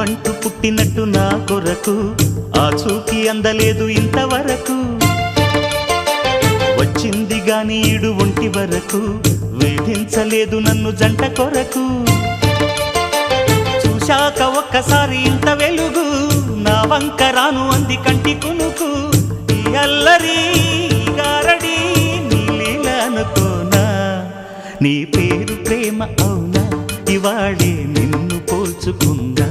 నువ్వంటూ పుట్టినట్టు నా కొరకు ఆ చూకి అందలేదు ఇంతవరకు వచ్చింది గాని ఈడు ఒంటి వరకు వేధించలేదు నన్ను జంట కొరకు చూశాక ఒక్కసారి ఇంత వెలుగు నా వంక రాను అంది కంటి కునుకు ఈ అల్లరి గారడి నీ లీల అనుకోనా నీ పేరు ప్రేమ అవునా ఇవాళే నిన్ను పోల్చుకుందా